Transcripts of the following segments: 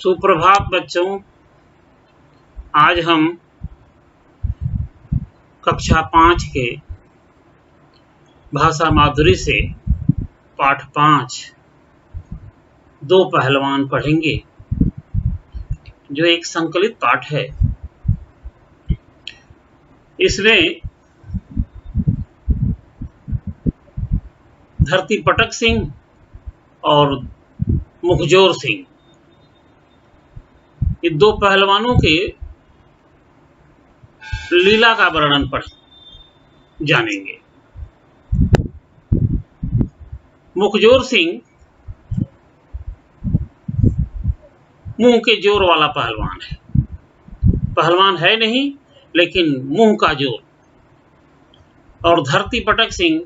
सुप्रभात बच्चों। आज हम कक्षा 5 के भाषा माधुरी से पाठ 5 दो पहलवान पढ़ेंगे, जो एक संकलित पाठ है। इसमें धरती पटक सिंह और मुखजोर सिंह, ये दो पहलवानों के लीला का वर्णन जानेंगे। मुखजोर सिंह मुंह के जोर वाला पहलवान है। पहलवान है नहीं, लेकिन मुंह का जोर। और धरती पटक सिंह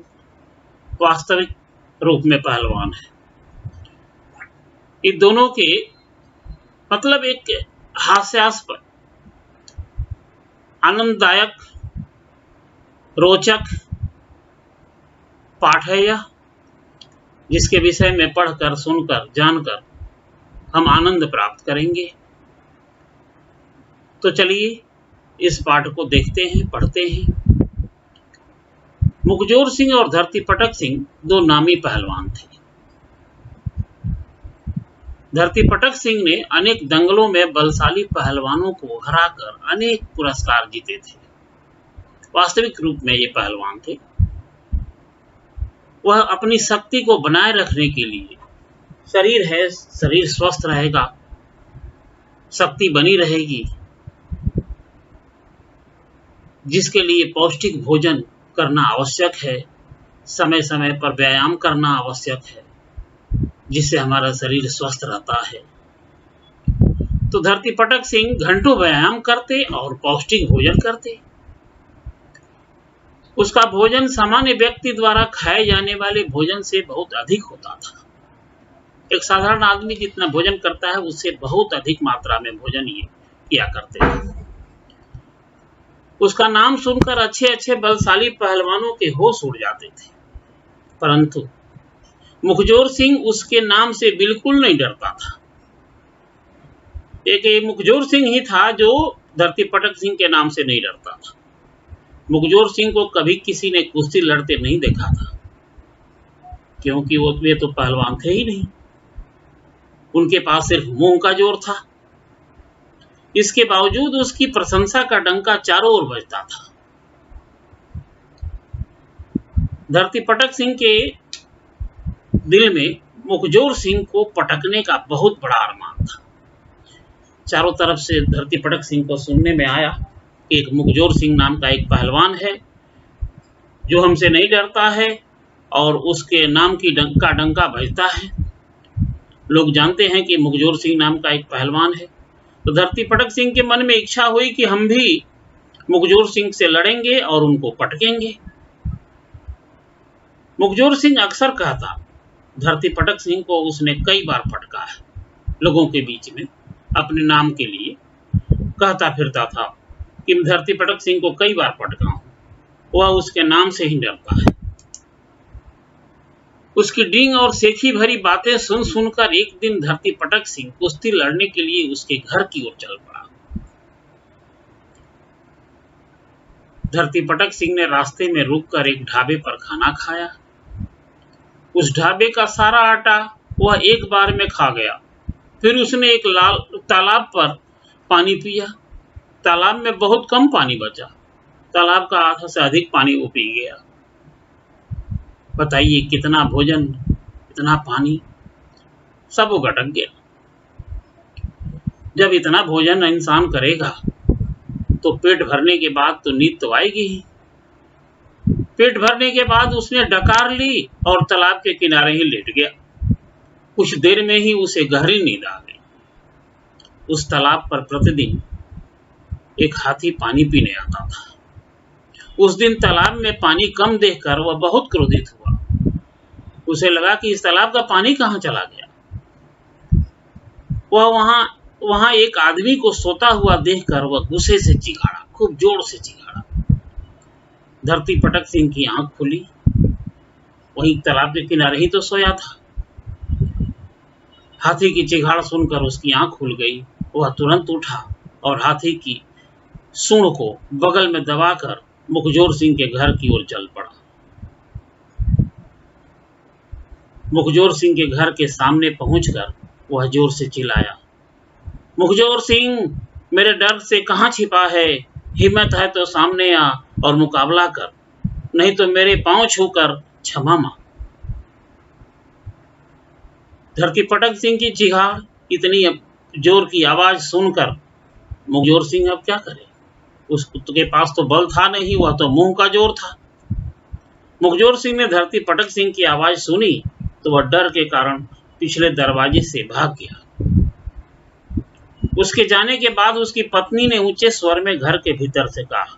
वास्तविक रूप में पहलवान है। इन दोनों के मतलब एक हास्यास्पद, आनंददायक, रोचक पाठ है यह, जिसके विषय में पढ़कर, सुनकर, जानकर हम आनंद प्राप्त करेंगे। तो चलिए इस पाठ को देखते हैं, पढ़ते हैं। मुखजोर सिंह और धरती पटक सिंह दो नामी पहलवान थे। धरती पटक सिंह ने अनेक दंगलों में बलशाली पहलवानों को हराकर अनेक पुरस्कार जीते थे। वास्तविक रूप में ये पहलवान थे। वह अपनी शक्ति को बनाए रखने के लिए, शरीर स्वस्थ रहेगा, शक्ति बनी रहेगी, जिसके लिए पौष्टिक भोजन करना आवश्यक है, समय समय पर व्यायाम करना आवश्यक है, जिससे हमारा शरीर स्वस्थ रहता है। तो धरती पटक सिंह घंटों व्यायाम करते और पौष्टिक भोजन करते। उसका भोजन सामान्य व्यक्ति द्वारा खाए जाने वाले भोजन से बहुत अधिक होता था। एक साधारण आदमी जितना भोजन करता है, उससे बहुत अधिक मात्रा में भोजन ये किया करते हैं। उसका नाम सुनकर अच्छे अच्छे बलशाली पहलवानों के होश उड़ जाते थे, परंतु मुखजोर सिंह उसके नाम से बिल्कुल नहीं डरता था। एक मुखजोर सिंह ही था जो धरती पटक सिंह के नाम से नहीं डरता था। मुखजोर सिंह को कभी किसी ने कुश्ती लड़ते नहीं देखा था, क्योंकि वे तो पहलवान थे ही नहीं। उनके पास सिर्फ मुंह का जोर था। इसके बावजूद उसकी प्रशंसा का डंका चारों ओर बजता था। धरती पटक सिंह के दिल में मुखजोर सिंह को पटकने का बहुत बड़ा अरमान था। चारों तरफ से धरती पटक सिंह को सुनने में आया कि एक मुखजोर सिंह नाम का एक पहलवान है, जो हमसे नहीं डरता है और उसके नाम की डंका बजता है। लोग जानते हैं कि मुखजोर सिंह नाम का एक पहलवान है। तो धरती पटक सिंह के मन में इच्छा हुई कि हम भी मुखजोर सिंह से लड़ेंगे और उनको पटकेंगे। मुखजोर सिंह अक्सर कहता, धरती पटक सिंह को उसने कई बार पटका है। लोगों के बीच में अपने नाम के लिए कहता फिरता था कि धरती पटक सिंह को कई बार पटका हूं। वह उसके नाम से ही डरता है। उसकी डींग और सेखी भरी बातें सुन सुनकर एक दिन धरती पटक सिंह कुश्ती लड़ने के लिए उसके घर की ओर चल पड़ा। धरती पटक सिंह ने रास्ते में रुककर एक ढाबे पर खाना खाया। उस ढाबे का सारा आटा वह एक बार में खा गया। फिर उसने एक तालाब पर पानी पिया। तालाब में बहुत कम पानी बचा। तालाब का आधा से अधिक पानी वो पी गया। बताइए, कितना भोजन, इतना पानी, सब वो गटक गया। जब इतना भोजन इंसान करेगा तो पेट भरने के बाद तो नींद तो आएगी ही। पेट भरने के बाद उसने डकार ली और तालाब के किनारे ही लेट गया। कुछ देर में ही उसे गहरी नींद आ गई। उस तालाब पर प्रतिदिन एक हाथी पानी पीने आता था। उस दिन तालाब में पानी कम देखकर वह बहुत क्रोधित हुआ। उसे लगा कि इस तालाब का पानी कहां चला गया। वह वहां एक आदमी को सोता हुआ देखकर वह गुस्से से चिघाड़ा, खूब जोर से चिघाड़ा। धरती पटक सिंह की आंख खुली। वहीं तालाब के किनारे ही तो सोया था। हाथी की चिघाड़ सुनकर उसकी आंख खुल गई। वह तुरंत उठा और हाथी की सूंड को बगल में दबाकर मुखजोर सिंह के घर की ओर चल पड़ा। मुखजोर सिंह के घर के सामने पहुंचकर वह जोर से चिल्लाया, मुखजोर सिंह, मेरे डर से कहां छिपा है? हिम्मत है तो सामने आ और मुकाबला कर, नहीं तो मेरे पांव छूकर क्षमा मांग। धरती पटक सिंह की चिहाड़ इतनी जोर की आवाज सुनकर मुखजोर सिंह अब क्या करे? उस कुत्ते के पास तो बल था नहीं, वह तो मुंह का जोर था। मुखजोर सिंह ने धरती पटक सिंह की आवाज सुनी तो वह डर के कारण पिछले दरवाजे से भाग गया। उसके जाने के बाद उसकी पत्नी ने ऊंचे स्वर में घर के भीतर से कहा,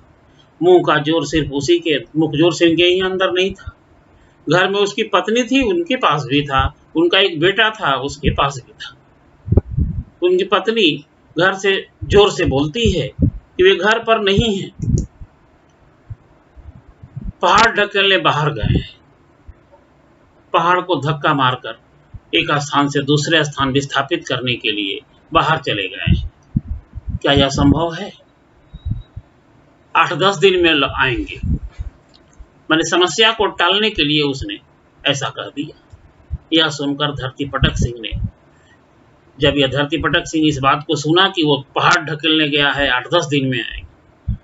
मुंह का जोर सिर्फ उसी के मुखजोर सिंह के ही अंदर नहीं था। घर में उसकी पत्नी थी, उनके पास भी था। उनका एक बेटा था, उसके पास भी था। उनकी पत्नी घर से जोर से बोलती है कि वे घर पर नहीं है, पहाड़ ढकेलने बाहर गए हैं। पहाड़ को धक्का मारकर एक स्थान से दूसरे स्थान विस्थापित करने के लिए बाहर चले गए हैं। क्या यह संभव है? 8-10 दिन में आएंगे। मैंने समस्या को टालने के लिए उसने ऐसा कह दिया। यह सुनकर धरती पटक सिंह ने, जब यह धरती पटक सिंह इस बात को सुना कि वो पहाड़ ढकेलने गया है, 8-10 दिन में आएगा,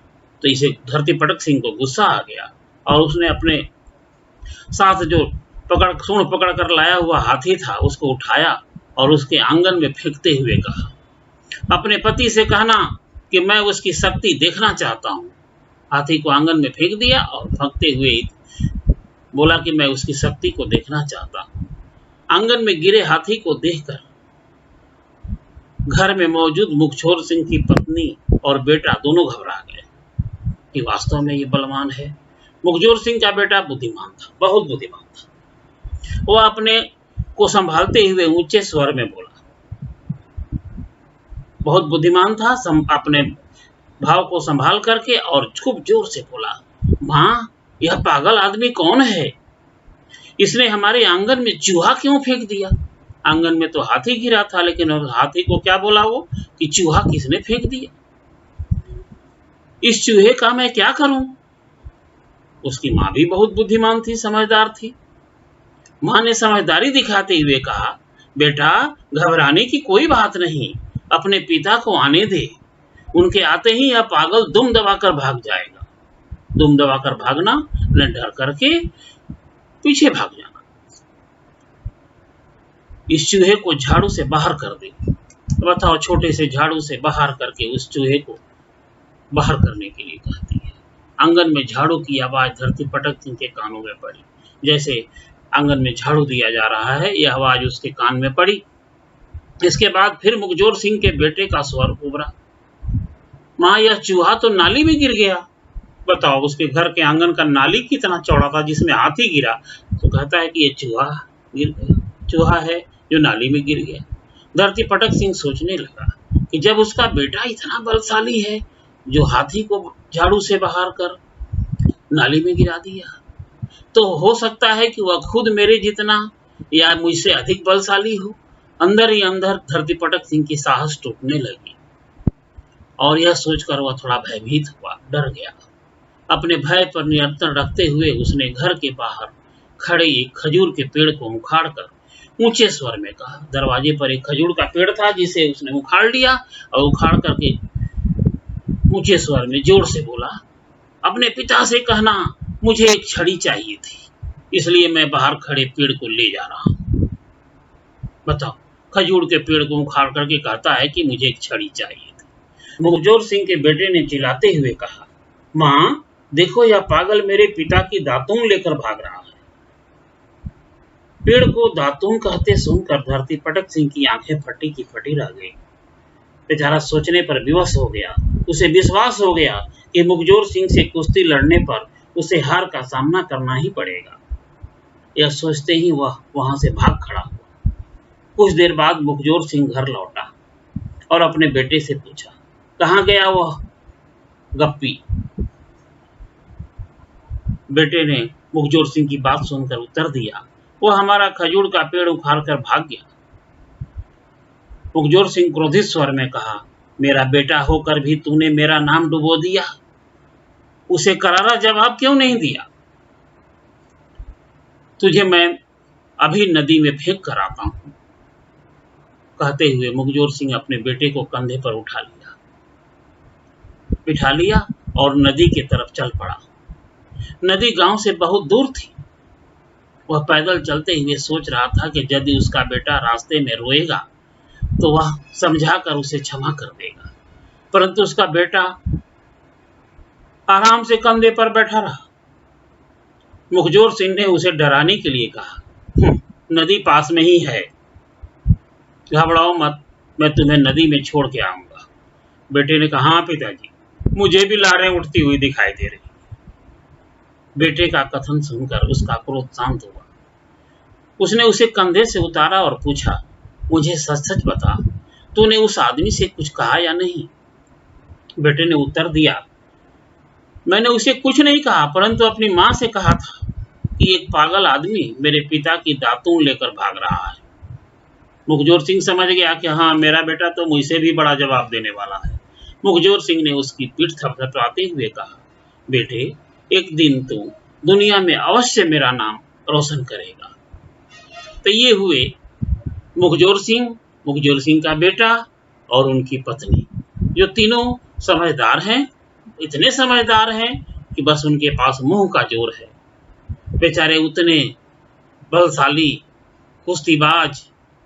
तो इसे धरती पटक सिंह को गुस्सा आ गया और उसने अपने साथ जो सूंड पकड़ कर लाया हुआ हाथी था उसको उठाया और उसके आंगन में फेंकते हुए कहा, अपने पति से कहना कि मैं उसकी शक्ति देखना चाहता हूं। हाथी को आंगन में फेंक दिया और फेंकते हुए बोला कि मैं उसकी शक्ति को देखना चाहता हूं। आंगन में गिरे हाथी को देखकर घर में मौजूद मुखजोर सिंह की पत्नी और बेटा दोनों घबरा गए कि वास्तव में ये बलवान है। मुखजोर सिंह का बेटा बुद्धिमान था, बहुत बुद्धिमान था। वह अपने को संभालते हुए ऊंचे स्वर में बोला, बहुत बुद्धिमान था, अपने भाव को संभाल करके और खूब जोर से बोला, मां, यह पागल आदमी कौन है? इसने हमारे आंगन में चूहा क्यों फेंक दिया? आंगन में तो हाथी गिरा था, लेकिन हाथी को क्या बोला वो कि चूहा किसने फेंक दिया? इस चूहे का मैं क्या करूं? उसकी मां भी बहुत बुद्धिमान थी, समझदार थी। मां ने समझदारी दिखाते हुए कहा, बेटा, घबराने की कोई बात नहीं, अपने पिता को आने दे। उनके आते ही यह पागल दुम दबाकर भाग जाएगा। दुम दबाकर भागना, न डर करके पीछे भाग जाना। इस चूहे को झाड़ू से बाहर कर दे। बताओ, छोटे से झाड़ू से बाहर करके उस चूहे को बाहर करने के लिए कहती है। आंगन में झाड़ू की आवाज धरती पटक सिंह के कानों में पड़ी। जैसे आंगन में झाड़ू दिया जा रहा है, यह आवाज उसके कान में पड़ी। इसके बाद फिर मुखजोर सिंह के बेटे का स्वर उभरा, मां, यह चूहा तो नाली में गिर गया। बताओ, उसके घर के आंगन का नाली कितना चौड़ा था जिसमें हाथी गिरा, तो कहता है कि यह चूहा गिर गया, चूहा है जो नाली में गिर गया। धरती पटक सिंह सोचने लगा कि जब उसका बेटा इतना बलशाली है जो हाथी को झाड़ू से बाहर कर नाली में गिरा दिया, तो हो सकता है कि वह खुद मेरे जितना या मुझसे अधिक बलशाली हो। अंदर ही अंदर धरती पटक सिंह की साहस टूटने लगी और यह सोचकर वह थोड़ा भयभीत हुआ, डर गया। अपने भय पर नियंत्रण रखते हुए उसने घर के बाहर खड़े एक खजूर के पेड़ को उखाड़कर ऊंचे स्वर में कहा। दरवाजे पर एक खजूर का पेड़ था जिसे उसने उखाड़ लिया और उखाड़ करके ऊंचे स्वर में जोर से बोला, अपने पिता से कहना मुझे एक छड़ी चाहिए थी, इसलिए मैं बाहर खड़े पेड़ को ले जा रहा हूं। बताओ, खजूर के पेड़ को उखाड़ करके कहता है कि मुझे एक छड़ी चाहिए थी। मुखजोर सिंह के बेटे ने चिल्लाते हुए कहा, मां, देखो, यह पागल मेरे पिता की दातून लेकर भाग रहा है। पेड़ को दातून कहते सुनकर धरती पटक सिंह की आंखें फटी की फटी रह गई। बेचारा सोचने पर विवश हो गया। उसे विश्वास हो गया कि मुखजोर सिंह से कुश्ती लड़ने पर उसे हार का सामना करना ही पड़ेगा। यह सोचते ही वह वहां से भाग खड़ा हुआ। कुछ देर बाद मुखजोर सिंह घर लौटा और अपने बेटे से पूछा, कहाँ गया वह गप्पी? बेटे ने मुखजोर सिंह की बात सुनकर उत्तर दिया, वह हमारा खजूर का पेड़ उखाड़ कर भाग गया। मुखजोर सिंह क्रोधित स्वर में कहा, मेरा बेटा होकर भी तूने मेरा नाम डुबो दिया, उसे करारा जवाब क्यों नहीं दिया? तुझे मैं अभी नदी में फेंक कर आता हूं। कहते हुए मुखजोर सिंह अपने बेटे को कंधे पर बिठा लिया और नदी की तरफ चल पड़ा। नदी गांव से बहुत दूर थी। वह पैदल चलते हुए सोच रहा था कि यदि उसका बेटा रास्ते में रोएगा तो वह समझाकर उसे क्षमा कर देगा, परंतु उसका बेटा आराम से कंधे पर बैठा रहा। मुखजोर सिंह ने उसे डराने के लिए कहा, नदी पास में ही है, घबराओ मत, मैं तुम्हें नदी में छोड़ के आऊंगा। बेटे ने कहा, हाँ पिताजी, मुझे भी लारें उठती हुई दिखाई दे रही। बेटे का कथन सुनकर उसका क्रोध शांत हुआ। उसने उसे कंधे से उतारा और पूछा, मुझे सच सच बता, तूने उस आदमी से कुछ कहा या नहीं? बेटे ने उत्तर दिया, मैंने उसे कुछ नहीं कहा, परंतु अपनी मां से कहा था कि एक पागल आदमी मेरे पिता की दातून लेकर भाग रहा है। मुखजोर सिंह समझ गया कि हाँ, मेरा बेटा तो मुझसे भी बड़ा जवाब देने वाला है। मुखजोर सिंह ने उसकी पीठ थपथपाते हुए कहा, बेटे, एक दिन तू दुनिया में अवश्य मेरा नाम रोशन करेगा। तो ये हुए मुखजोर सिंह का बेटा और उनकी पत्नी, जो तीनों समझदार हैं, इतने समझदार हैं कि बस उनके पास मुंह का जोर है। बेचारे उतने बलशाली, कुश्तीबाज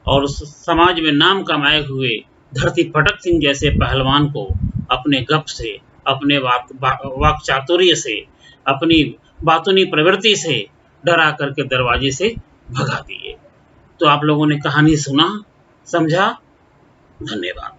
और समाज में नाम कमाए हुए धरती फटक सिंह जैसे पहलवान को अपने गप से, अपने वाक चातुर्य से, अपनी बातूनी प्रवृत्ति से डरा करके दरवाजे से भगा दिए। तो आप लोगों ने कहानी सुना, समझा। धन्यवाद।